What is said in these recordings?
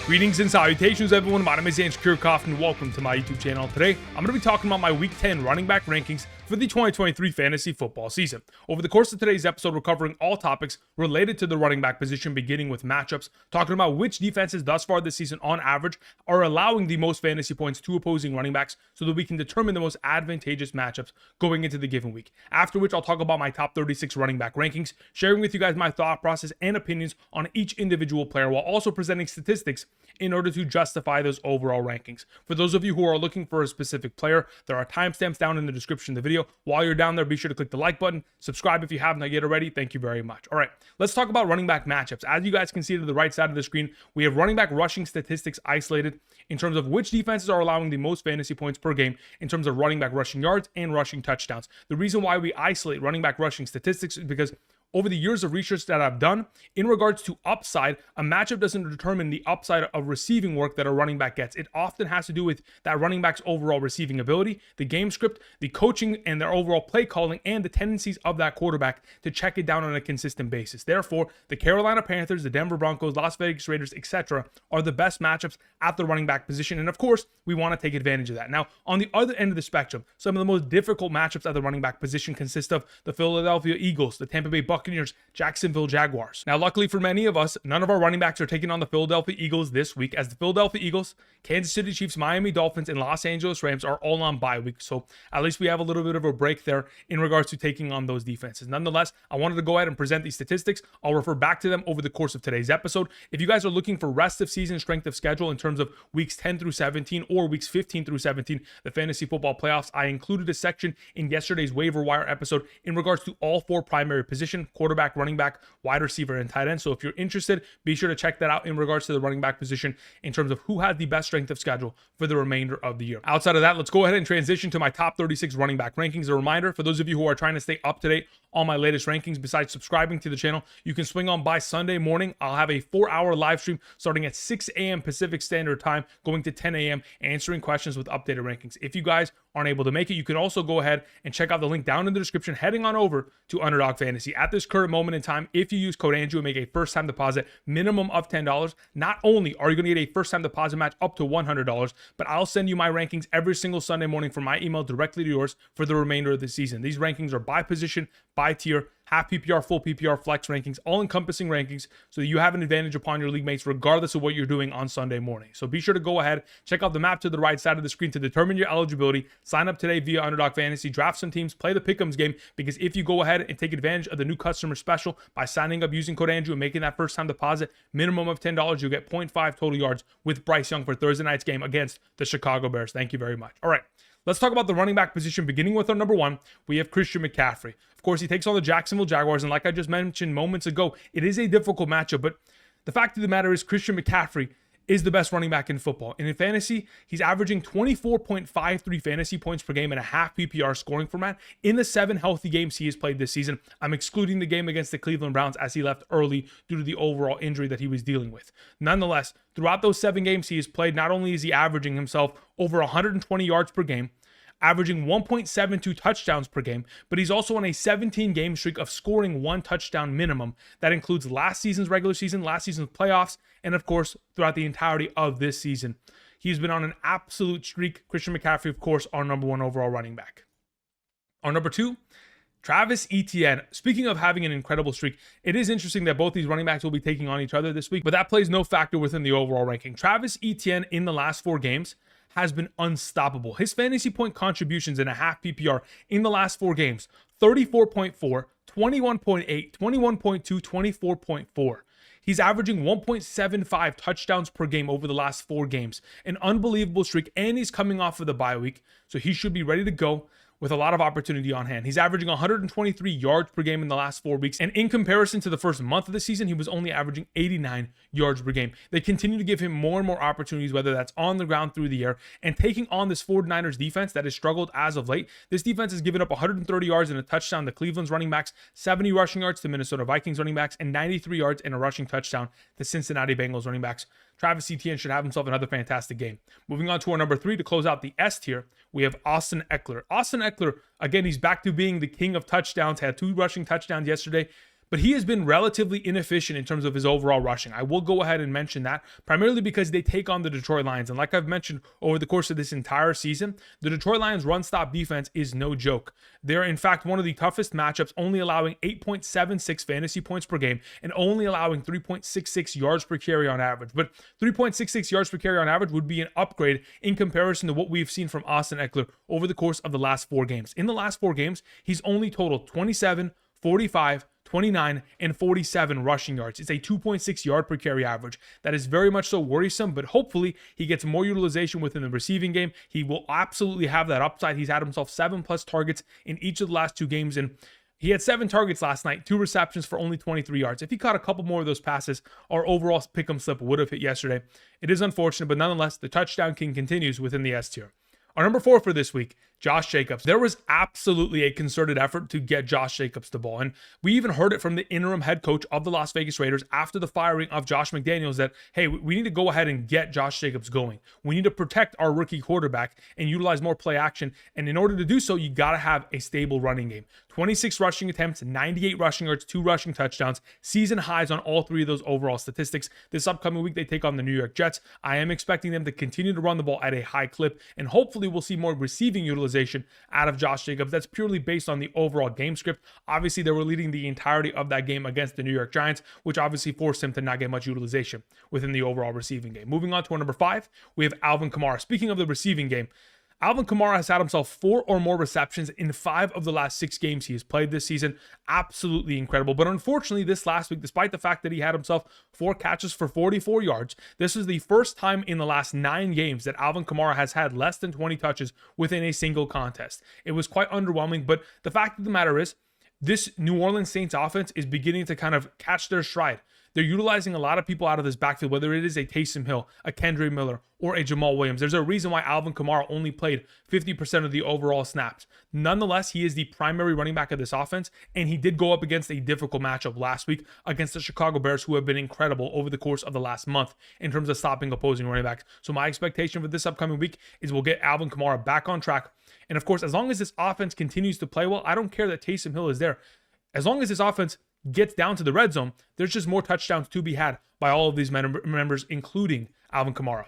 Greetings and salutations, everyone. My name is Andrew Kirchhoff, and welcome to my YouTube channel. Today, I'm going to be talking about my Week 10 running back rankings for the 2023 fantasy football season. Over the course of today's episode, we're covering all topics related to the running back position, beginning with matchups, talking about which defenses thus far this season on average are allowing the most fantasy points to opposing running backs so that we can determine the most advantageous matchups going into the given week. After which, I'll talk about my top 36 running back rankings, sharing with you guys my thought process and opinions on each individual player, while also presenting statistics in order to justify those overall rankings. For those of you who are looking for a specific player, there are timestamps down in the description of the video. While you're down there, be sure to click the like button, subscribe if you haven't yet already. Thank you very much. All right, let's talk about running back matchups. As you guys can see to the right side of the screen, we have running back rushing statistics isolated in terms of which defenses are allowing the most fantasy points per game in terms of running back rushing yards and rushing touchdowns. The reason why we isolate running back rushing statistics is because over the years of research that I've done, in regards to upside, a matchup doesn't determine the upside of receiving work that a running back gets. It often has to do with that running back's overall receiving ability, the game script, the coaching and their overall play calling, and the tendencies of that quarterback to check it down on a consistent basis. Therefore, the Carolina Panthers, the Denver Broncos, Las Vegas Raiders, etc. are the best matchups at the running back position. And of course, we want to take advantage of that. Now, on the other end of the spectrum, some of the most difficult matchups at the running back position consist of the Philadelphia Eagles, the Tampa Bay Buccaneers, Jacksonville Jaguars. Now, luckily for many of us, none of our running backs are taking on the Philadelphia Eagles this week, as the Philadelphia Eagles, Kansas City Chiefs, Miami Dolphins, and Los Angeles Rams are all on bye week. So at least we have a little bit of a break there in regards to taking on those defenses. Nonetheless, I wanted to go ahead and present these statistics. I'll refer back to them over the course of today's episode. If you guys are looking for rest of season strength of schedule in terms of weeks 10 through 17 or weeks 15 through 17, the fantasy football playoffs, I included a section in yesterday's waiver wire episode in regards to all four primary position: quarterback, running back, wide receiver, and tight end. So if you're interested, be sure to check that out in regards to the running back position in terms of who has the best strength of schedule for the remainder of the year. Outside of that, let's go ahead and transition to my top 36 running back rankings. A reminder for those of you who are trying to stay up to date on my latest rankings, besides subscribing to the channel, you can swing on by Sunday morning. I'll have a 4-hour live stream starting at 6 a.m. Pacific Standard Time, going to 10 a.m., answering questions with updated rankings. If you guys aren't able to make it, you can also go ahead and check out the link down in the description, heading on over to Underdog Fantasy. At this current moment in time, if you use code Andrew and make a first-time deposit minimum of $10, not only are you going to get a first-time deposit match up to $100, but I'll send you my rankings every single Sunday morning from my email directly to yours for the remainder of the season. These rankings are by position, by tier, half PPR, full PPR, flex rankings, all-encompassing rankings, so that you have an advantage upon your league mates regardless of what you're doing on Sunday morning. So be sure to go ahead, check out the map to the right side of the screen to determine your eligibility. Sign up today via Underdog Fantasy, draft some teams, play the pick'ems game, because if you go ahead and take advantage of the new customer special by signing up using code Andrew and making that first-time deposit minimum of $10, you'll get 0.5 total yards with Bryce Young for Thursday night's game against the Chicago Bears. Thank you very much. All right, let's talk about the running back position. Beginning with our number one, we have Christian McCaffrey. Of course, he takes on the Jacksonville Jaguars, and like I just mentioned moments ago, it is a difficult matchup, but the fact of the matter is Christian McCaffrey is the best running back in football. And in fantasy, he's averaging 24.53 fantasy points per game in a half PPR scoring format in the 7 healthy games he has played this season. I'm excluding the game against the Cleveland Browns, as he left early due to the overall injury that he was dealing with. Nonetheless, throughout those 7 games he has played, not only is he averaging himself over 120 yards per game, averaging 1.72 touchdowns per game, but he's also on a 17-game streak of scoring 1 touchdown minimum. That includes last season's regular season, last season's playoffs, and of course, throughout the entirety of this season. He's been on an absolute streak. Christian McCaffrey, of course, our number 1 overall running back. Our number 2, Travis Etienne. Speaking of having an incredible streak, it is interesting that both these running backs will be taking on each other this week, but that plays no factor within the overall ranking. Travis Etienne in the last 4 games has been unstoppable. His fantasy point contributions in a half PPR in the last 4 games, 34.4, 21.8, 21.2, 24.4. He's averaging 1.75 touchdowns per game over the last 4 games. An unbelievable streak, and he's coming off of the bye week, so he should be ready to go with a lot of opportunity on hand. He's averaging 123 yards per game in the last 4 weeks, and in comparison to the first month of the season, he was only averaging 89 yards per game. They continue to give him more and more opportunities, whether that's on the ground, through the air, and taking on this 49ers defense that has struggled as of late. This defense has given up 130 yards and a touchdown to Cleveland's running backs, 70 rushing yards to Minnesota Vikings running backs, and 93 yards and a rushing touchdown to Cincinnati Bengals running backs. Travis Etienne should have himself another fantastic game. Moving on to our number 3 to close out the S tier, we have Austin Ekeler. Austin Ekeler, again, he's back to being the king of touchdowns, had 2 rushing touchdowns yesterday, but he has been relatively inefficient in terms of his overall rushing. I will go ahead and mention that, primarily because they take on the Detroit Lions. And like I've mentioned over the course of this entire season, the Detroit Lions run-stop defense is no joke. They're, in fact, one of the toughest matchups, only allowing 8.76 fantasy points per game and only allowing 3.66 yards per carry on average. But 3.66 yards per carry on average would be an upgrade in comparison to what we've seen from Austin Ekeler over the course of the last 4 games. In the last 4 games, he's only totaled 27, 45, 29, and 47 rushing yards. It's a 2.6 yard per carry average. That is very much so worrisome, but hopefully he gets more utilization within the receiving game. He will absolutely have that upside. He's had himself 7+ targets in each of the last 2 games, and he had 7 targets last night, 2 receptions for only 23 yards. If he caught a couple more of those passes, our overall pick-em slip would have hit yesterday. It is unfortunate, but nonetheless, the touchdown king continues within the S tier. Our number 4 for this week, Josh Jacobs. There was absolutely a concerted effort to get Josh Jacobs the ball. And we even heard it from the interim head coach of the Las Vegas Raiders after the firing of Josh McDaniels that, hey, we need to go ahead and get Josh Jacobs going. We need to protect our rookie quarterback and utilize more play action. And in order to do so, you got to have a stable running game. 26 rushing attempts, 98 rushing yards, 2 rushing touchdowns, season highs on all 3 of those overall statistics. This upcoming week, they take on the New York Jets. I am expecting them to continue to run the ball at a high clip, and hopefully we'll see more receiving utilization out of Josh Jacobs. That's purely based on the overall game script. Obviously, they were leading the entirety of that game against the New York Giants, which obviously forced him to not get much utilization within the overall receiving game. Moving on to our number 5, we have Alvin Kamara. Speaking of the receiving game, Alvin Kamara has had himself 4 or more receptions in 5 of the last 6 games he has played this season. Absolutely incredible. But unfortunately, this last week, despite the fact that he had himself 4 catches for 44 yards, this is the first time in the last 9 games that Alvin Kamara has had less than 20 touches within a single contest. It was quite underwhelming, but the fact of the matter is, this New Orleans Saints offense is beginning to kind of catch their stride. They're utilizing a lot of people out of this backfield, whether it is a Taysom Hill, a Kendre Miller, or a Jamal Williams. There's a reason why Alvin Kamara only played 50% of the overall snaps. Nonetheless, he is the primary running back of this offense, and he did go up against a difficult matchup last week against the Chicago Bears, who have been incredible over the course of the last month in terms of stopping opposing running backs. So my expectation for this upcoming week is we'll get Alvin Kamara back on track. And of course, as long as this offense continues to play well, I don't care that Taysom Hill is there. As long as this offense gets down to the red zone, there's just more touchdowns to be had by all of these members, including Alvin Kamara.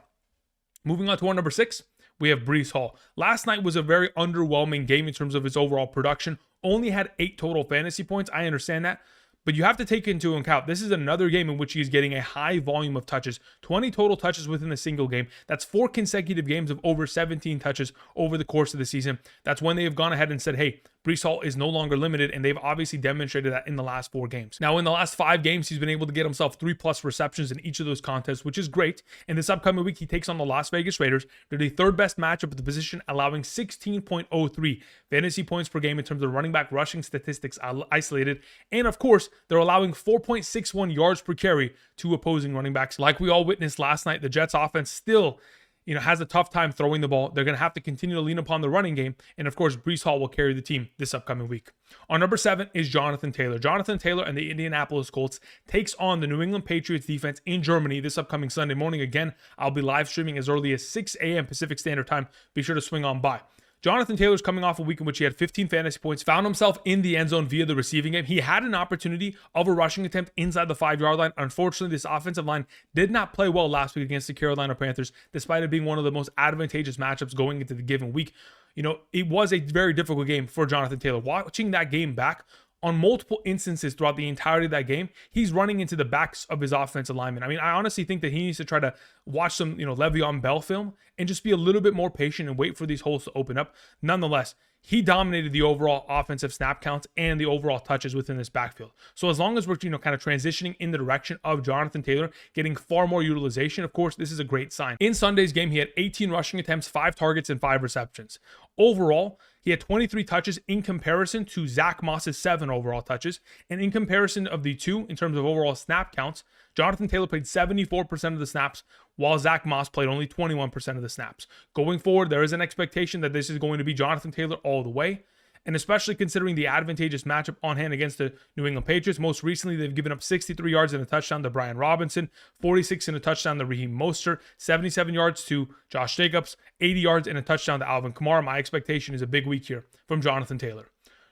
Moving on to our number 6, we have Breece Hall. Last night was a very underwhelming game in terms of his overall production. Only had 8 total fantasy points. I understand that. But you have to take into account, this is another game in which he's getting a high volume of touches, 20 total touches within a single game. That's 4 consecutive games of over 17 touches over the course of the season. That's when they have gone ahead and said, hey, Breece Hall is no longer limited, and they've obviously demonstrated that in the last 4 games. Now, in the last 5 games, he's been able to get himself 3+ receptions in each of those contests, which is great. And this upcoming week, he takes on the Las Vegas Raiders. They're the 3rd best matchup at the position, allowing 16.03 fantasy points per game in terms of running back rushing statistics isolated. And of course, they're allowing 4.61 yards per carry to opposing running backs. Like we all witnessed last night, the Jets offense still has a tough time throwing the ball. They're going to have to continue to lean upon the running game. And of course, Breece Hall will carry the team this upcoming week. Our number 7 is Jonathan Taylor. Jonathan Taylor and the Indianapolis Colts takes on the New England Patriots defense in Germany this upcoming Sunday morning. Again, I'll be live streaming as early as 6 a.m. Pacific Standard Time. Be sure to swing on by. Jonathan Taylor's coming off a week in which he had 15 fantasy points, found himself in the end zone via the receiving game. He had an opportunity of a rushing attempt inside the 5-yard line. Unfortunately, this offensive line did not play well last week against the Carolina Panthers, despite it being one of the most advantageous matchups going into the given week. It was a very difficult game for Jonathan Taylor. Watching that game back, on multiple instances throughout the entirety of that game, he's running into the backs of his offensive linemen. I mean, I honestly think that he needs to try to watch some, Le'Veon Bell film and just be a little bit more patient and wait for these holes to open up. Nonetheless, he dominated the overall offensive snap counts and the overall touches within this backfield. So as long as we're, kind of transitioning in the direction of Jonathan Taylor getting far more utilization, of course, this is a great sign. In Sunday's game, he had 18 rushing attempts, 5 targets, and 5 receptions. Overall, he had 23 touches in comparison to Zach Moss's 7 overall touches. And in comparison of the two, in terms of overall snap counts, Jonathan Taylor played 74% of the snaps, while Zach Moss played only 21% of the snaps. Going forward, there is an expectation that this is going to be Jonathan Taylor all the way. And especially considering the advantageous matchup on hand against the New England Patriots. Most recently, they've given up 63 yards and a touchdown to Bijan Robinson, 46 and a touchdown to Raheem Mostert, 77 yards to Josh Jacobs, 80 yards and a touchdown to Alvin Kamara. My expectation is a big week here from Jonathan Taylor.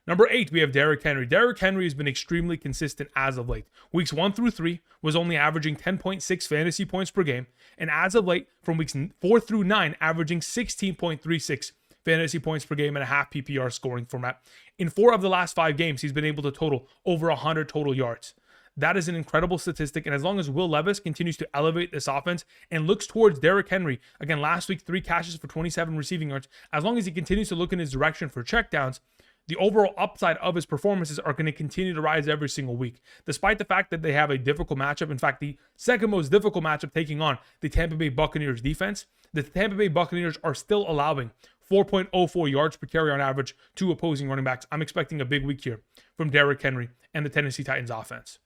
Number 8, we have Derrick Henry. Derrick Henry has been extremely consistent as of late. Weeks 1 through 3 was only averaging 10.6 fantasy points per game, and as of late, from weeks 4 through 9, averaging 16.36 fantasy points per game in a half PPR scoring format. In 4 of the last 5 games, he's been able to total over 100 total yards. That is an incredible statistic, and as long as Will Levis continues to elevate this offense and looks towards Derrick Henry, again, last week, 3 catches for 27 receiving yards, as long as he continues to look in his direction for checkdowns, the overall upside of his performances are going to continue to rise every single week. Despite the fact that they have a difficult matchup, in fact, the second most difficult matchup taking on the Tampa Bay Buccaneers defense, the Tampa Bay Buccaneers are still allowing 4.04 yards per carry on average to opposing running backs. I'm expecting a big week here from Derrick Henry and the Tennessee Titans offense.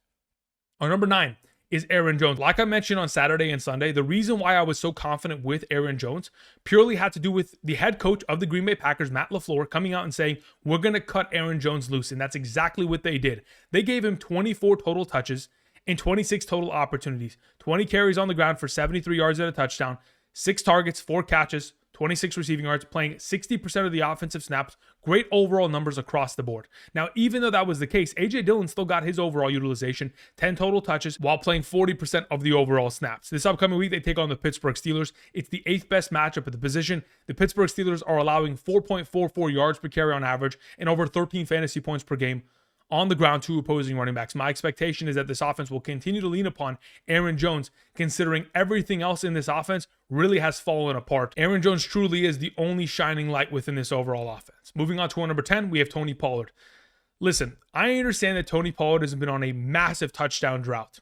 Our number 9 is Aaron Jones. Like I mentioned on Saturday and Sunday, the reason why I was so confident with Aaron Jones purely had to do with the head coach of the Green Bay Packers, Matt LaFleur, coming out and saying, we're going to cut Aaron Jones loose. And that's exactly what they did. They gave him 24 total touches and 26 total opportunities, 20 carries on the ground for 73 yards and a touchdown, 6 targets, 4 catches, 26 receiving yards, playing 60% of the offensive snaps. Great overall numbers across the board. Now, even though that was the case, A.J. Dillon still got his overall utilization, 10 total touches, while playing 40% of the overall snaps. This upcoming week, they take on the Pittsburgh Steelers. It's the 8th best matchup at the position. The Pittsburgh Steelers are allowing 4.44 yards per carry on average and over 13 fantasy points per game on the ground to opposing running backs. My expectation is that this offense will continue to lean upon Aaron Jones, considering everything else in this offense really has fallen apart. Aaron Jones truly is the only shining light within this overall offense. Moving on to our number 10, we have Tony Pollard. Listen, I understand that Tony Pollard has been on a massive touchdown drought.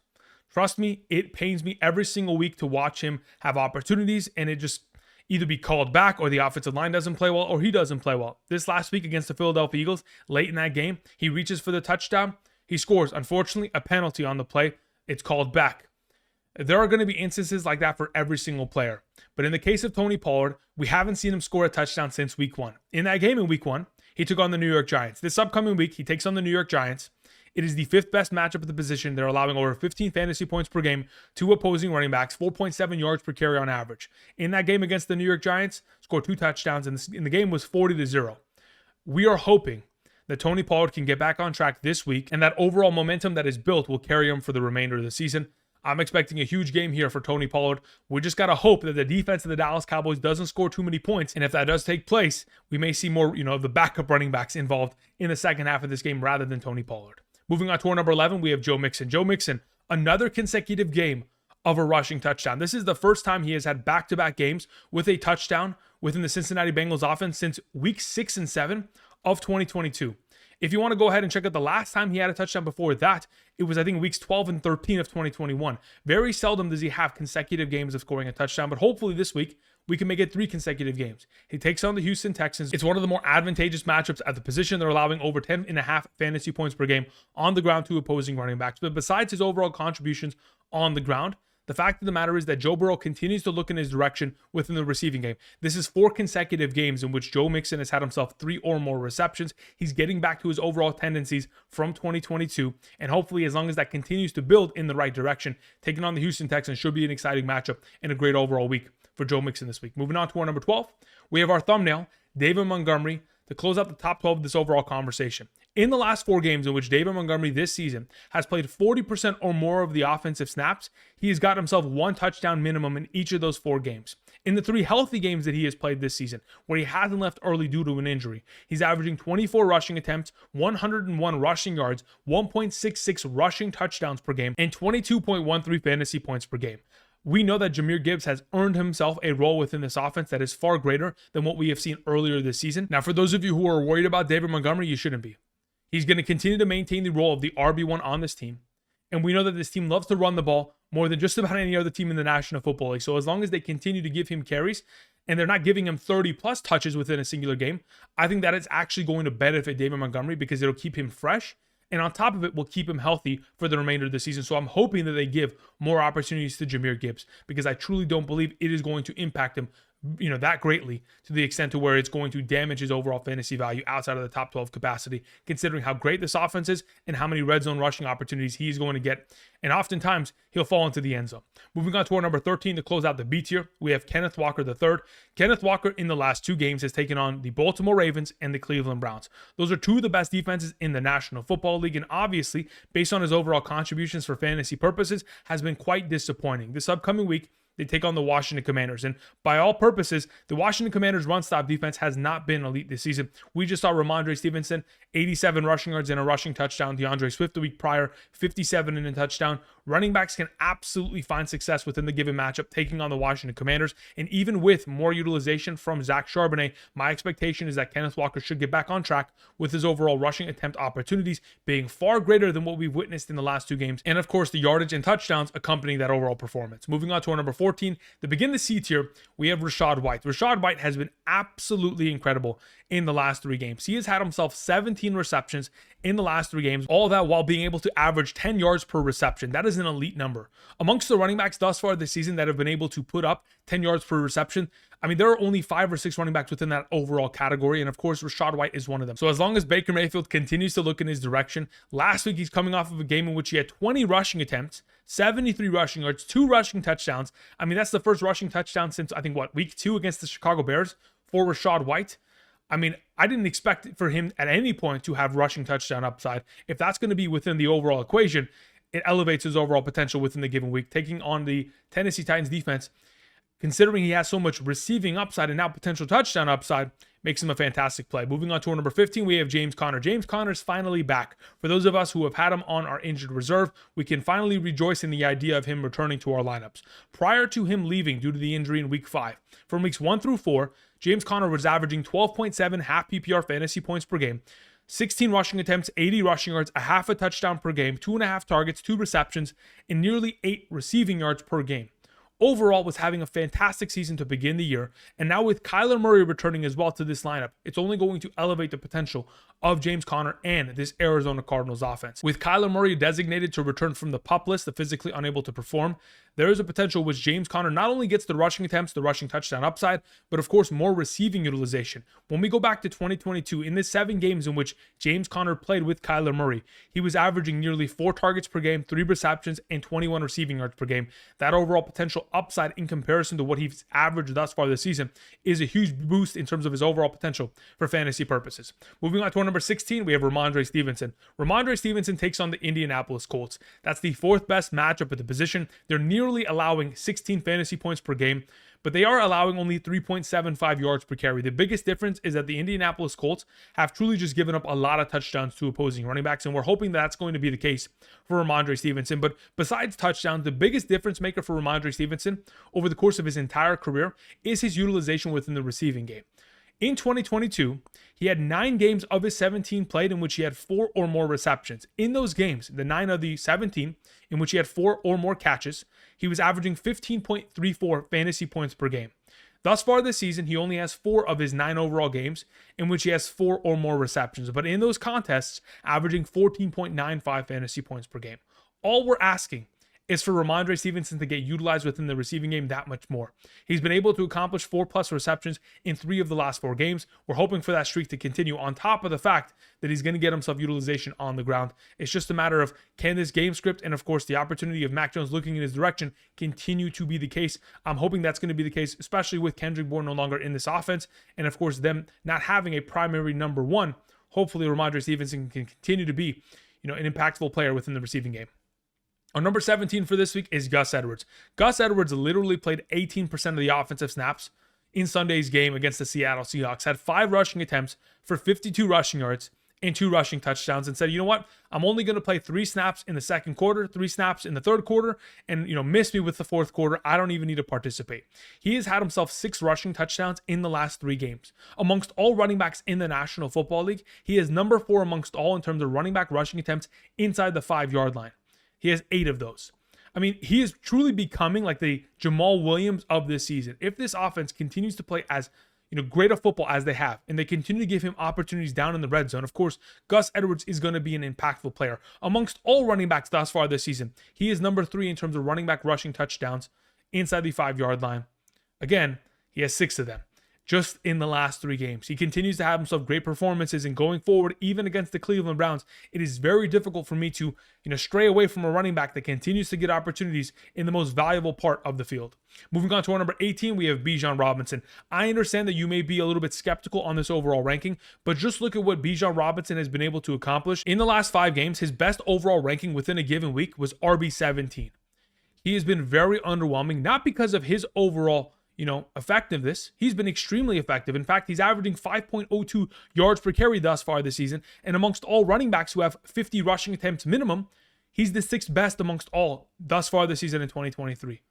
Trust me, it pains me every single week to watch him have opportunities and it just either be called back or the offensive line doesn't play well or he doesn't play well. This last week against the Philadelphia Eagles, late in that game, he reaches for the touchdown. He scores. Unfortunately, a penalty on the play. It's called back. There are going to be instances like that for every single player. But in the case of Tony Pollard, we haven't seen him score a touchdown since week 1. In that game in week 1, he took on the New York Giants. This upcoming week, he takes on the New York Giants. It is the 5th best matchup at the position. They're allowing over 15 fantasy points per game to opposing running backs, 4.7 yards per carry on average. In that game against the New York Giants, scored 2 touchdowns, and the game was 40-0. We are hoping that Tony Pollard can get back on track this week, and that overall momentum that is built will carry him for the remainder of the season. I'm expecting a huge game here for Tony Pollard. We just got to hope that the defense of the Dallas Cowboys doesn't score too many points. And if that does take place, we may see more, of the backup running backs involved in the second half of this game rather than Tony Pollard. Moving on to our number 11, we have Joe Mixon. Joe Mixon, another consecutive game of a rushing touchdown. This is the first time he has had back-to-back games with a touchdown within the Cincinnati Bengals offense since week 6 and 7 of 2022. If you want to go ahead and check out the last time he had a touchdown before that, it was, I think, weeks 12 and 13 of 2021. Very seldom does he have consecutive games of scoring a touchdown, but hopefully this week, we can make it 3 consecutive games. He takes on the Houston Texans. It's one of the more advantageous matchups at the position. They're allowing over 10.5 fantasy points per game on the ground to opposing running backs. But besides his overall contributions on the ground, the fact of the matter is that Joe Burrow continues to look in his direction within the receiving game. This is 4 consecutive games in which Joe Mixon has had himself 3 or more receptions. He's getting back to his overall tendencies from 2022. And hopefully, as long as that continues to build in the right direction, taking on the Houston Texans should be an exciting matchup and a great overall week for Joe Mixon this week. Moving on to our number 12, we have our thumbnail, David Montgomery, to close out the top 12 of this overall conversation. In the last 4 games in which David Montgomery this season has played 40% or more of the offensive snaps, he has got himself 1 touchdown minimum in each of those 4 games. In the 3 healthy games that he has played this season, where he hasn't left early due to an injury, he's averaging 24 rushing attempts, 101 rushing yards, 1.66 rushing touchdowns per game, and 22.13 fantasy points per game. We know that Jahmyr Gibbs has earned himself a role within this offense that is far greater than what we have seen earlier this season. Now, for those of you who are worried about David Montgomery, you shouldn't be. He's going to continue to maintain the role of the RB1 on this team. And we know that this team loves to run the ball more than just about any other team in the National Football League. So as long as they continue to give him carries and they're not giving him 30 plus touches within a singular game, I think that it's actually going to benefit David Montgomery because it'll keep him fresh. And on top of it, will keep him healthy for the remainder of the season. So I'm hoping that they give more opportunities to Jahmyr Gibbs because I truly don't believe it is going to impact him that greatly to the extent to where it's going to damage his overall fantasy value outside of the top 12 capacity, considering how great this offense is and how many red zone rushing opportunities he's going to get. And oftentimes he'll fall into the end zone. Moving on to our number 13 to close out the B tier, we have Kenneth Walker III. Kenneth Walker in the last 2 games has taken on the Baltimore Ravens and the Cleveland Browns. Those are 2 of the best defenses in the National Football League, and obviously, based on his overall contributions for fantasy purposes, has been quite disappointing. This upcoming week, they take on the Washington Commanders. And by all purposes, the Washington Commanders' run-stop defense has not been elite this season. We just saw Rhamondre Stevenson, 87 rushing yards and a rushing touchdown. DeAndre Swift the week prior, 57 and a touchdown. Running backs can absolutely find success within the given matchup, taking on the Washington Commanders. And even with more utilization from Zach Charbonnet, my expectation is that Kenneth Walker should get back on track with his overall rushing attempt opportunities being far greater than what we've witnessed in the last 2 games. And of course, the yardage and touchdowns accompanying that overall performance. Moving on to our number 14, to begin the C tier, we have Rachaad White. Rachaad White has been absolutely incredible in the last 3 games. He has had himself 17 receptions in the last 3 games, all that while being able to average 10 yards per reception. That is an elite number. Amongst the running backs thus far this season that have been able to put up 10 yards per reception, I mean, there are only 5 or 6 running backs within that overall category, and of course, Rachaad White is one of them. So as long as Baker Mayfield continues to look in his direction, last week he's coming off of a game in which he had 20 rushing attempts, 73 rushing yards, 2 rushing touchdowns. I mean, that's the first rushing touchdown since, I think, week 2 against the Chicago Bears for Rachaad White. I mean, I didn't expect for him at any point to have rushing touchdown upside. If that's going to be within the overall equation, it elevates his overall potential within the given week. Taking on the Tennessee Titans defense, considering he has so much receiving upside and now potential touchdown upside, makes him a fantastic play. Moving on to our number 15, we have James Conner. James Conner's finally back. For those of us who have had him on our injured reserve, we can finally rejoice in the idea of him returning to our lineups. Prior to him leaving due to the injury in week 5, from weeks 1 through 4, James Conner was averaging 12.7 half PPR fantasy points per game, 16 rushing attempts, 80 rushing yards, a half a touchdown per game, 2.5 targets, 2 receptions, and nearly 8 receiving yards per game. Overall, was having a fantastic season to begin the year, and now with Kyler Murray returning as well to this lineup, it's only going to elevate the potential of James Conner and this Arizona Cardinals offense. With Kyler Murray designated to return from the PUP list, the physically unable to perform, there is a potential which James Conner not only gets the rushing attempts, the rushing touchdown upside, but of course more receiving utilization. When we go back to 2022, in the 7 games in which James Conner played with Kyler Murray, he was averaging nearly 4 targets per game, 3 receptions, and 21 receiving yards per game. That overall potential upside in comparison to what he's averaged thus far this season is a huge boost in terms of his overall potential for fantasy purposes. Moving on to our number 16, we have Rhamondre Stevenson. Rhamondre Stevenson takes on the Indianapolis Colts. That's the 4th best matchup at the position. They're nearly allowing 16 fantasy points per game, but they are allowing only 3.75 yards per carry. The biggest difference is that the Indianapolis Colts have truly just given up a lot of touchdowns to opposing running backs, and we're hoping that's going to be the case for Rhamondre Stevenson. But besides touchdowns, the biggest difference maker for Rhamondre Stevenson over the course of his entire career is his utilization within the receiving game. In 2022, he had 9 games of his 17 played in which he had 4 or more receptions. In those games, the 9 of the 17 in which he had 4 or more catches, he was averaging 15.34 fantasy points per game. Thus far this season, he only has 4 of his 9 overall games in which he has 4 or more receptions, but in those contests, averaging 14.95 fantasy points per game. All we're asking is for Rhamondre Stevenson to get utilized within the receiving game that much more. He's been able to accomplish 4+ receptions in 3 of the last 4 games. We're hoping for that streak to continue on top of the fact that he's going to get himself utilization on the ground. It's just a matter of can this game script and of course the opportunity of Mac Jones looking in his direction continue to be the case. I'm hoping that's going to be the case, especially with Kendrick Bourne no longer in this offense and of course them not having a primary number 1. Hopefully Rhamondre Stevenson can continue to be, an impactful player within the receiving game. Our number 17 for this week is Gus Edwards. Gus Edwards literally played 18% of the offensive snaps in Sunday's game against the Seattle Seahawks, had 5 rushing attempts for 52 rushing yards and 2 rushing touchdowns, and said, you know what, I'm only going to play 3 snaps in the second quarter, 3 snaps in the third quarter, and miss me with the fourth quarter. I don't even need to participate. He has had himself 6 rushing touchdowns in the last 3 games. Amongst all running backs in the National Football League, he is number 4 amongst all in terms of running back rushing attempts inside the 5-yard line. He has 8 of those. I mean, he is truly becoming like the Jamaal Williams of this season. If this offense continues to play as great a football as they have, and they continue to give him opportunities down in the red zone, of course, Gus Edwards is going to be an impactful player. Amongst all running backs thus far this season, he is number 3 in terms of running back rushing touchdowns inside the 5-yard line. Again, He has 6 of them just in the last 3 games. He continues to have himself great performances, and going forward, even against the Cleveland Browns, it is very difficult for me to, stray away from a running back that continues to get opportunities in the most valuable part of the field. Moving on to our number 18, we have Bijan Robinson. I understand that you may be a little bit skeptical on this overall ranking, but just look at what Bijan Robinson has been able to accomplish. In the last 5 games, his best overall ranking within a given week was RB17. He has been very underwhelming, not because of his overall effectiveness. He's been extremely effective. In fact, he's averaging 5.02 yards per carry thus far this season. And amongst all running backs who have 50 rushing attempts minimum, he's the 6th best amongst all thus far this season in 2023.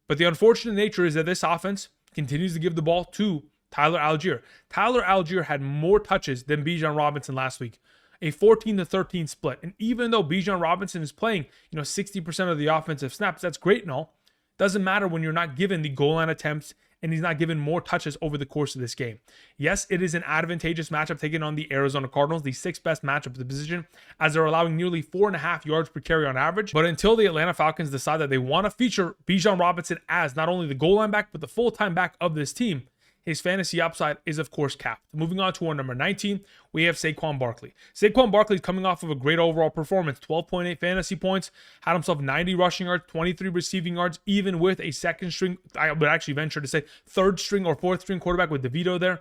But the unfortunate nature is that this offense continues to give the ball to Tyler Allgeier. Tyler Allgeier had more touches than Bijan Robinson last week, a 14-13 split. And even though Bijan Robinson is playing, 60% of the offensive snaps, that's great and all. Doesn't matter when you're not given the goal line attempts and he's not given more touches over the course of this game. Yes, it is an advantageous matchup taking on the Arizona Cardinals, the 6th best matchup of the position, as they're allowing nearly 4.5 yards per carry on average. But until the Atlanta Falcons decide that they want to feature Bijan Robinson as not only the goal line back, but the full-time back of this team, his fantasy upside is, of course, capped. Moving on to our number 19, we have Saquon Barkley. Saquon Barkley is coming off of a great overall performance, 12.8 fantasy points, had himself 90 rushing yards, 23 receiving yards, even with a second string, I would actually venture to say third string or fourth string quarterback with DeVito there.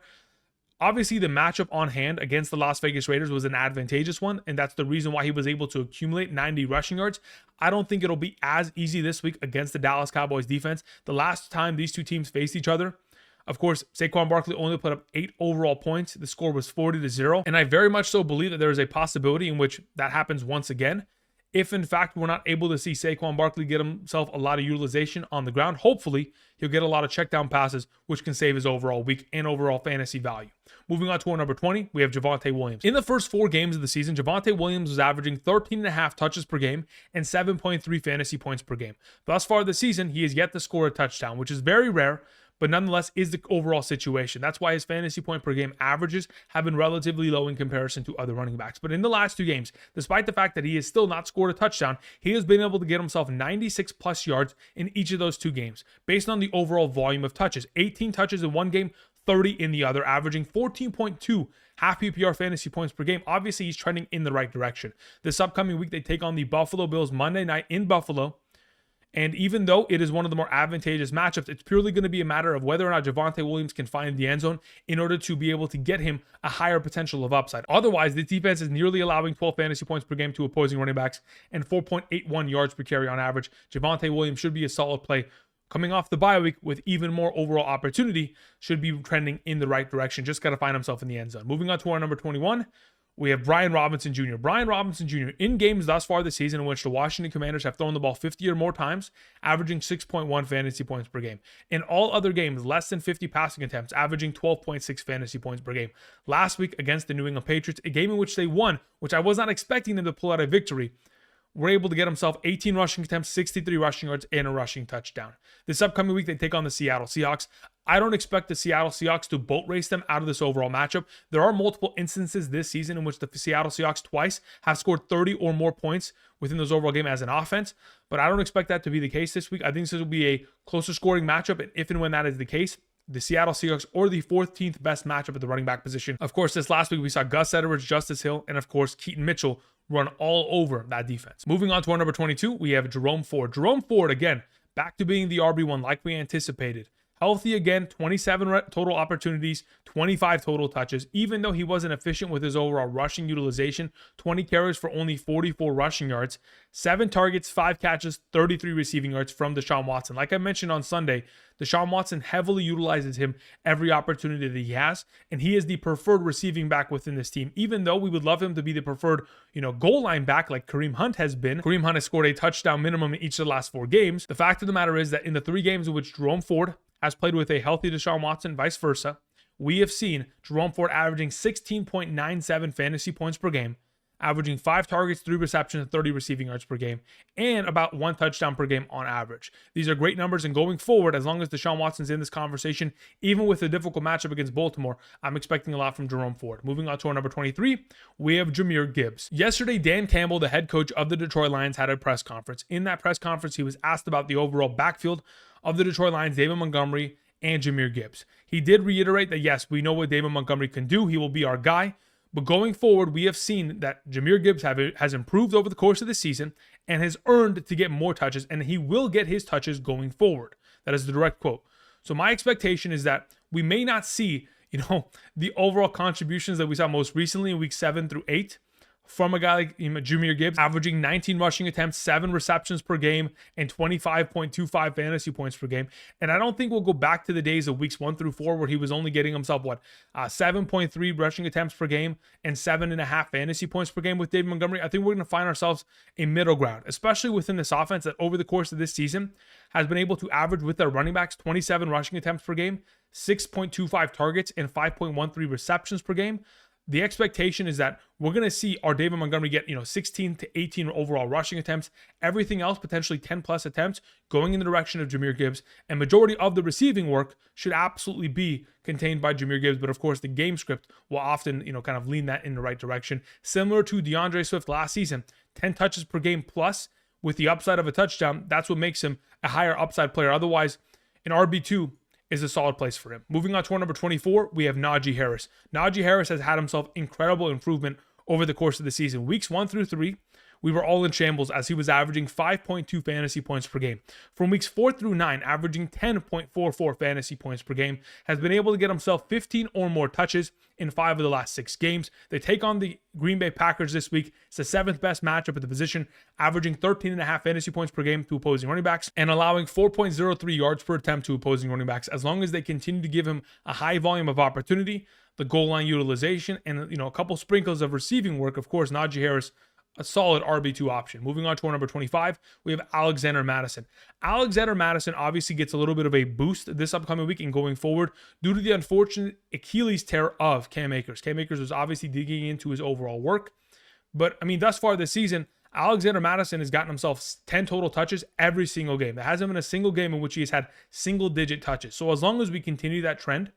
Obviously, the matchup on hand against the Las Vegas Raiders was an advantageous one, and that's the reason why he was able to accumulate 90 rushing yards. I don't think it'll be as easy this week against the Dallas Cowboys defense. The last time these two teams faced each other, of course, Saquon Barkley only put up 8 overall points. The score was 40-0. And I very much so believe that there is a possibility in which that happens once again. If, in fact, we're not able to see Saquon Barkley get himself a lot of utilization on the ground, hopefully he'll get a lot of check down passes, which can save his overall week and overall fantasy value. Moving on to our number 20, we have Javonte Williams. In the first 4 games of the season, Javonte Williams was averaging 13.5 touches per game and 7.3 fantasy points per game. Thus far this season, he has yet to score a touchdown, which is very rare, but nonetheless is the overall situation. That's why his fantasy point per game averages have been relatively low in comparison to other running backs. But in the last 2 games, despite the fact that he has still not scored a touchdown, he has been able to get himself 96 plus yards in each of those 2 games, based on the overall volume of touches. 18 touches in one game, 30 in the other, averaging 14.2 half PPR fantasy points per game. Obviously, he's trending in the right direction. This upcoming week, they take on the Buffalo Bills Monday night in Buffalo. And even though it is one of the more advantageous matchups, it's purely going to be a matter of whether or not Javonte Williams can find the end zone in order to be able to get him a higher potential of upside. Otherwise, the defense is nearly allowing 12 fantasy points per game to opposing running backs and 4.81 yards per carry on average. Javonte Williams should be a solid play. Coming off the bye week with even more overall opportunity, should be trending in the right direction. Just got to find himself in the end zone. Moving on to our number 21. We have Brian Robinson Jr. Brian Robinson Jr. in games thus far this season in which the Washington Commanders have thrown the ball 50 or more times, averaging 6.1 fantasy points per game. In all other games, less than 50 passing attempts, averaging 12.6 fantasy points per game. Last week against the New England Patriots, a game in which they won, which I was not expecting them to pull out a victory, were able to get himself 18 rushing attempts, 63 rushing yards, and a rushing touchdown. This upcoming week, they take on the Seattle Seahawks. I don't expect the Seattle Seahawks to boat race them out of this overall matchup. There are multiple instances this season in which the Seattle Seahawks twice have scored 30 or more points within those overall game as an offense, but I don't expect that to be the case this week. I think this will be a closer scoring matchup, and if and when that is the case, the Seattle Seahawks or the 14th best matchup at the running back position. Of course, this last week we saw Gus Edwards, Justice Hill, and of course Keaton Mitchell run all over that defense. Moving on to our number 22, we have Jerome Ford. Jerome Ford, again, back to being the RB1 like we anticipated. Healthy again, 27 total opportunities, 25 total touches. Even though he wasn't efficient with his overall rushing utilization, 20 carries for only 44 rushing yards, 7 targets, 5 catches, 33 receiving yards from Deshaun Watson. Like I mentioned on Sunday, Deshaun Watson heavily utilizes him every opportunity that he has, and he is the preferred receiving back within this team. Even though we would love him to be the preferred, goal line back like Kareem Hunt has been. Kareem Hunt has scored a touchdown minimum in each of the last 4 games. The fact of the matter is that in the 3 games in which Jerome Ford has played with a healthy Deshaun Watson, vice versa, we have seen Jerome Ford averaging 16.97 fantasy points per game, averaging 5 targets, 3 receptions, and 30 receiving yards per game, and about 1 touchdown per game on average. These are great numbers, and going forward, as long as Deshaun Watson's in this conversation, even with a difficult matchup against Baltimore, I'm expecting a lot from Jerome Ford. Moving on to our number 23, we have Jahmyr Gibbs. Yesterday, Dan Campbell, the head coach of the Detroit Lions, had a press conference. In that press conference, he was asked about the overall backfield of the Detroit Lions, David Montgomery, and Jahmyr Gibbs. He did reiterate that, yes, we know what David Montgomery can do. He will be our guy. But going forward, we have seen that Jahmyr Gibbs has improved over the course of the season and has earned to get more touches, and he will get his touches going forward. That is the direct quote. So my expectation is that we may not see, the overall contributions that we saw most recently in week 7 through 8 from a guy like Jahmyr Gibbs, averaging 19 rushing attempts, 7 receptions per game, and 25.25 fantasy points per game. And I don't think we'll go back to the days of weeks 1 through 4 where he was only getting himself, 7.3 rushing attempts per game and 7.5 fantasy points per game with David Montgomery. I think we're going to find ourselves a middle ground, especially within this offense that over the course of this season has been able to average with their running backs 27 rushing attempts per game, 6.25 targets, and 5.13 receptions per game. The expectation is that we're going to see our David Montgomery get, 16 to 18 overall rushing attempts, everything else potentially 10 plus attempts going in the direction of Jahmyr Gibbs, and majority of the receiving work should absolutely be contained by Jahmyr Gibbs. But of course, the game script will often, kind of lean that in the right direction. Similar to DeAndre Swift last season, 10 touches per game plus with the upside of a touchdown. That's what makes him a higher upside player. Otherwise, an RB2 is a solid place for him. Moving on to our number 24, we have Najee Harris. Najee Harris has had himself incredible improvement over the course of the season. Weeks 1 through 3, we were all in shambles as he was averaging 5.2 fantasy points per game. From weeks 4 through 9, averaging 10.44 fantasy points per game, has been able to get himself 15 or more touches in 5 of the last 6 games. They take on the Green Bay Packers this week. It's the 7th best matchup at the position, averaging 13.5 fantasy points per game to opposing running backs and allowing 4.03 yards per attempt to opposing running backs. As long as they continue to give him a high volume of opportunity, the goal line utilization, and a couple sprinkles of receiving work, of course, Najee Harris, a solid RB2 option. Moving on to our number 25, we have Alexander Mattison. Alexander Mattison obviously gets a little bit of a boost this upcoming week and going forward due to the unfortunate Achilles tear of Cam Akers. Cam Akers was obviously digging into his overall work. But, thus far this season, Alexander Mattison has gotten himself 10 total touches every single game. There hasn't been a single game in which he has had single-digit touches. So as long as we continue that trend,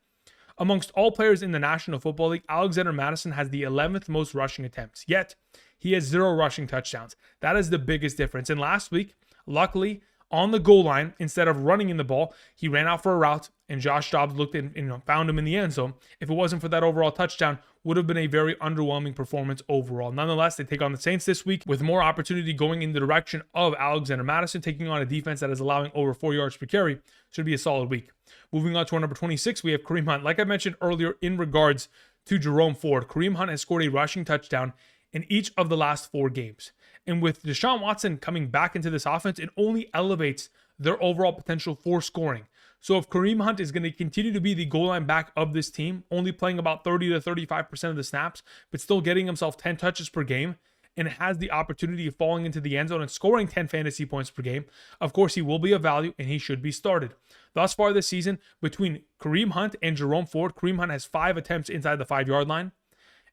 amongst all players in the National Football League, Alexander Mattison has the 11th most rushing attempts. Yet, he has 0 rushing touchdowns. That is the biggest difference. And last week, luckily, on the goal line, instead of running in the ball, he ran out for a route, and Josh Dobbs looked and found him in the end zone. If it wasn't for that overall touchdown, would have been a very underwhelming performance overall. Nonetheless, they take on the Saints this week with more opportunity going in the direction of Alexander Mattison, taking on a defense that is allowing over 4 yards per carry. Should be a solid week. Moving on to our number 26, we have Kareem Hunt. Like I mentioned earlier in regards to Jerome Ford, Kareem Hunt has scored a rushing touchdown in each of the last 4 games. And with Deshaun Watson coming back into this offense, it only elevates their overall potential for scoring. So if Kareem Hunt is going to continue to be the goal line back of this team, only playing about 30 to 35% of the snaps, but still getting himself 10 touches per game, and has the opportunity of falling into the end zone and scoring 10 fantasy points per game, of course he will be a value and he should be started. Thus far this season, between Kareem Hunt and Jerome Ford, Kareem Hunt has 5 attempts inside the 5-yard line,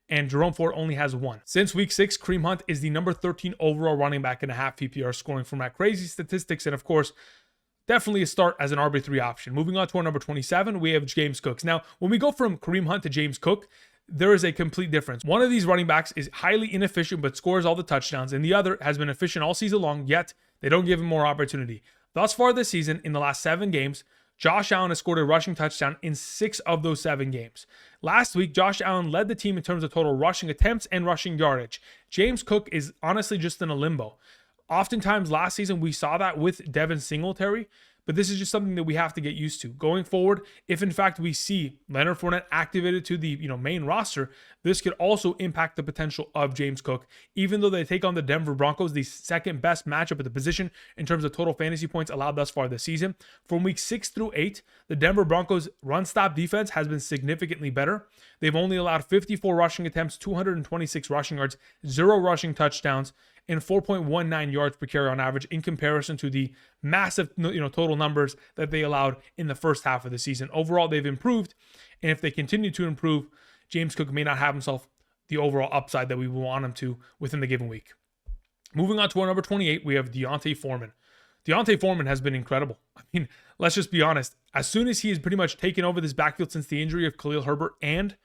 and Jerome Ford only has 1. Since week 6, Kareem Hunt is the number 13 overall running back in a half PPR scoring format. Crazy statistics, and of course, definitely a start as an RB3 option. Moving on to our number 27, we have James Cook. Now, when we go from Kareem Hunt to James Cook, there is a complete difference. One of these running backs is highly inefficient but scores all the touchdowns, and the other has been efficient all season long, yet they don't give him more opportunity. Thus far this season, in the last 7 games, Josh Allen has scored a rushing touchdown in 6 of those 7 games. Last week, Josh Allen led the team in terms of total rushing attempts and rushing yardage. James Cook is honestly just in a limbo. Oftentimes last season, we saw that with Devin Singletary, but this is just something that we have to get used to. Going forward, if in fact we see Leonard Fournette activated to the main roster, this could also impact the potential of James Cook. Even though they take on the Denver Broncos, the second best matchup at the position in terms of total fantasy points allowed thus far this season. From week 6 through 8, the Denver Broncos run-stop defense has been significantly better. They've only allowed 54 rushing attempts, 226 rushing yards, 0 rushing touchdowns, and 4.19 yards per carry on average in comparison to the massive total numbers that they allowed in the first half of the season. Overall, they've improved, and if they continue to improve, James Cook may not have himself the overall upside that we want him to within the given week. Moving on to our number 28, we have D'Onta Foreman. D'Onta Foreman has been incredible. Let's just be honest. As soon as he has pretty much taken over this backfield since the injury of Khalil Herbert and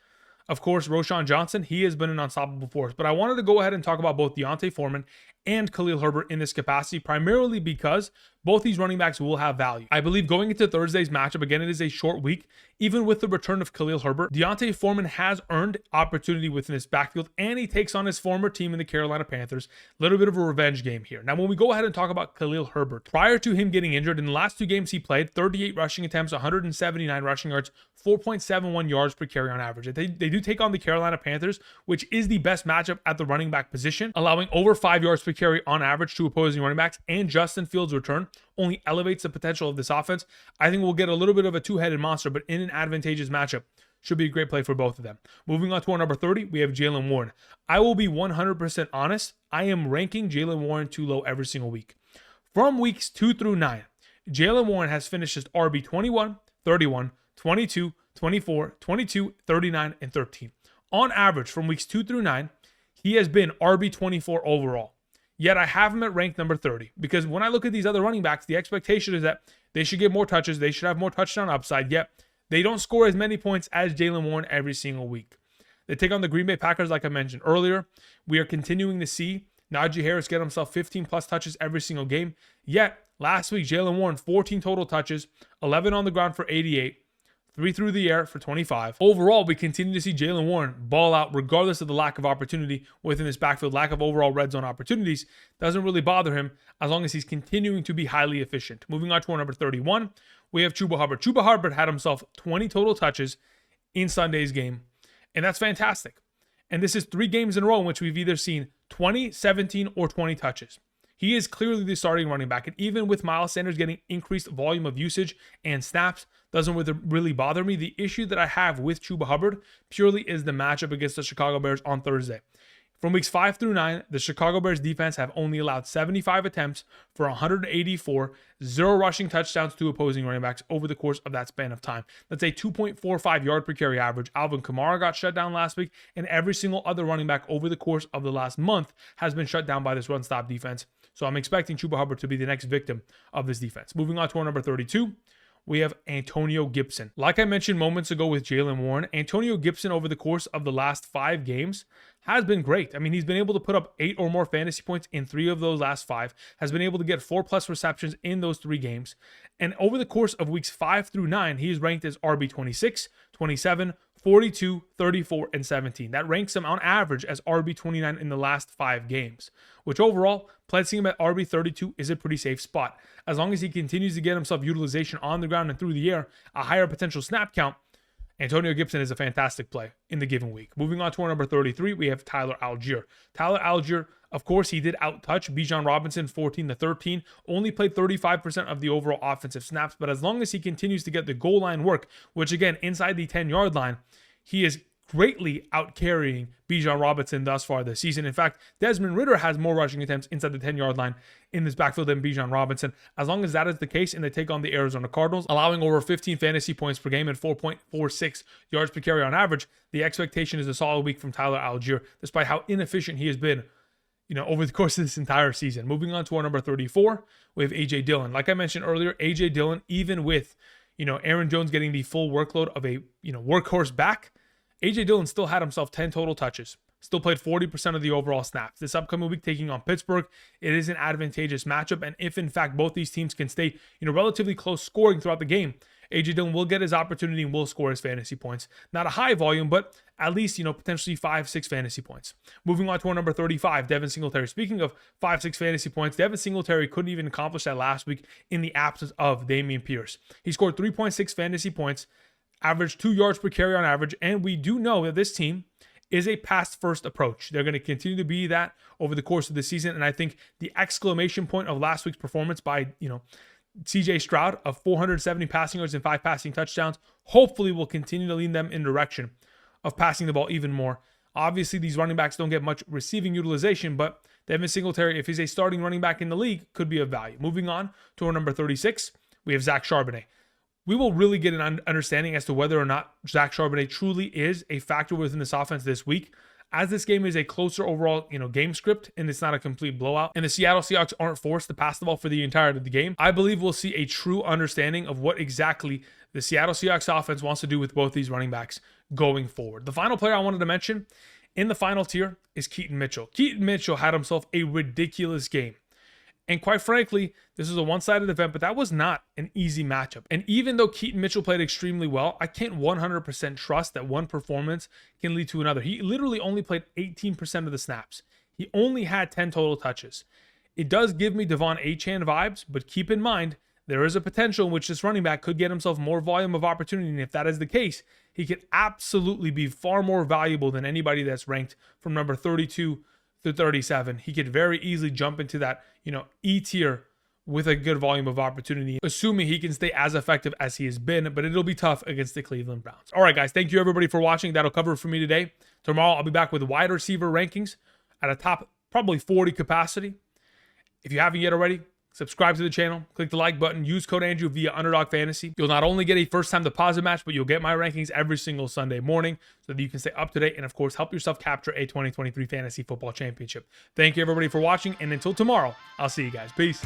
of course, Roschon Johnson, he has been an unstoppable force. But I wanted to go ahead and talk about both D'Onta Foreman and Khalil Herbert in this capacity, primarily because both these running backs will have value. I believe going into Thursday's matchup, again, it is a short week. Even with the return of Khalil Herbert, D'Onta Foreman has earned opportunity within this backfield, and he takes on his former team in the Carolina Panthers. A little bit of a revenge game here. Now, when we go ahead and talk about Khalil Herbert, prior to him getting injured, in the last 2 games he played, 38 rushing attempts, 179 rushing yards, 4.71 yards per carry on average. They do take on the Carolina Panthers, which is the best matchup at the running back position, allowing over 5 yards per carry on average to opposing running backs, and Justin Fields' return only elevates the potential of this offense. I think we'll get a little bit of a two-headed monster, but in an advantageous matchup. Should be a great play for both of them. Moving on to our number 30, we have Jaylen Warren. I will be 100% honest. I am ranking Jaylen Warren too low every single week. From weeks 2 through 9, Jaylen Warren has finished as RB 21, 31, 22, 24, 22, 39, and 13. On average, from weeks 2 through 9, he has been RB 24 overall. Yet I have him at rank number 30 because when I look at these other running backs, the expectation is that they should get more touches, they should have more touchdown upside, yet they don't score as many points as Jaylen Warren every single week. They take on the Green Bay Packers, like I mentioned earlier. We are continuing to see Najee Harris get himself 15 plus touches every single game. Yet last week, Jaylen Warren, 14 total touches, 11 on the ground for 88, 3 through the air for 25. Overall, we continue to see Jaylen Warren ball out regardless of the lack of opportunity within this backfield. Lack of overall red zone opportunities doesn't really bother him as long as he's continuing to be highly efficient. Moving on to our number 31, we have Chuba Hubbard. Chuba Hubbard had himself 20 total touches in Sunday's game, and that's fantastic. And this is 3 games in a row in which we've either seen 20, 17, or 20 touches. He is clearly the starting running back, and even with Miles Sanders getting increased volume of usage and snaps, doesn't really bother me. The issue that I have with Chuba Hubbard purely is the matchup against the Chicago Bears on Thursday. From weeks 5 through 9, the Chicago Bears defense have only allowed 75 attempts for 184, 0 rushing touchdowns to opposing running backs over the course of that span of time. That's a 2.45 yard per carry average. Alvin Kamara got shut down last week, and every single other running back over the course of the last month has been shut down by this run-stop defense. So I'm expecting Chuba Hubbard to be the next victim of this defense. Moving on to our number 32. We have Antonio Gibson. Like I mentioned moments ago with Jaylen Warren, Antonio Gibson over the course of the last 5 games has been great. I mean, he's been able to put up 8 or more fantasy points in 3 of those last 5, has been able to get 4+ receptions in those 3 games. And over the course of weeks 5 through 9, he is ranked as RB 26, 27, 42, 34, and 17. That ranks him on average as RB 29 in the last 5 games, which overall, placing him at RB 32 is a pretty safe spot. As long as he continues to get himself utilization on the ground and through the air, a higher potential snap count, Antonio Gibson is a fantastic play in the given week. Moving on to our number 33, we have Tyler Allgeier. Tyler Allgeier, of course, he did out-touch Bijan Robinson 14-13, only played 35% of the overall offensive snaps, but as long as he continues to get the goal line work, which again, inside the 10-yard line, he is greatly out-carrying Bijan Robinson thus far this season. In fact, Desmond Ridder has more rushing attempts inside the 10-yard line in this backfield than Bijan Robinson. As long as that is the case and they take on the Arizona Cardinals, allowing over 15 fantasy points per game and 4.46 yards per carry on average, the expectation is a solid week from Tyler Allgeier, despite how inefficient he has been over the course of this entire season. Moving on to our number 34, we have A.J. Dillon. Like I mentioned earlier, A.J. Dillon, even with, Aaron Jones getting the full workload of a, workhorse back, A.J. Dillon still had himself 10 total touches, still played 40% of the overall snaps. This upcoming week taking on Pittsburgh, it is an advantageous matchup, and if in fact both these teams can stay, relatively close scoring throughout the game, A.J. Dillon will get his opportunity and will score his fantasy points. Not a high volume, but at least, potentially 5-6 fantasy points. Moving on to our number 35, Devin Singletary. Speaking of 5-6 fantasy points, Devin Singletary couldn't even accomplish that last week in the absence of Dameon Pierce. He scored 3.6 fantasy points, averaged 2 yards per carry on average, and we do know that this team is a pass-first approach. They're going to continue to be that over the course of the season, and I think the exclamation point of last week's performance by, CJ Stroud of 470 passing yards and 5 passing touchdowns hopefully will continue to lead them in direction of passing the ball even more. Obviously, these running backs don't get much receiving utilization, but Devin Singletary, if he's a starting running back in the league, could be of value. Moving on to our number 36, we have Zach Charbonnet. We will really get an understanding as to whether or not Zach Charbonnet truly is a factor within this offense this week, as this game is a closer overall, game script, and it's not a complete blowout, and the Seattle Seahawks aren't forced to pass the ball for the entirety of the game. I believe we'll see a true understanding of what exactly the Seattle Seahawks offense wants to do with both these running backs going forward. The final player I wanted to mention In the final tier is Keaton Mitchell. Keaton Mitchell had himself a ridiculous game. And quite frankly, this is a one-sided event, but that was not an easy matchup. And even though Keaton Mitchell played extremely well, I can't 100% trust that one performance can lead to another. He literally only played 18% of the snaps. He only had 10 total touches. It does give me Devon Achane vibes, but keep in mind, there is a potential in which this running back could get himself more volume of opportunity. And if that is the case, he could absolutely be far more valuable than anybody that's ranked from number 32 to 37. He could very easily jump into that, E tier with a good volume of opportunity, assuming he can stay as effective as he has been, but it'll be tough against the Cleveland Browns. All right, guys, thank you everybody for watching. That'll cover it for me today. Tomorrow, I'll be back with wide receiver rankings at a top probably 40 capacity. If you haven't yet already, subscribe to the channel, click the like button, use code Andrew via Underdog Fantasy. You'll not only get a first-time deposit match, but you'll get my rankings every single Sunday morning so that you can stay up to date and, of course, help yourself capture a 2023 Fantasy Football Championship. Thank you, everybody, for watching, and until tomorrow, I'll see you guys. Peace.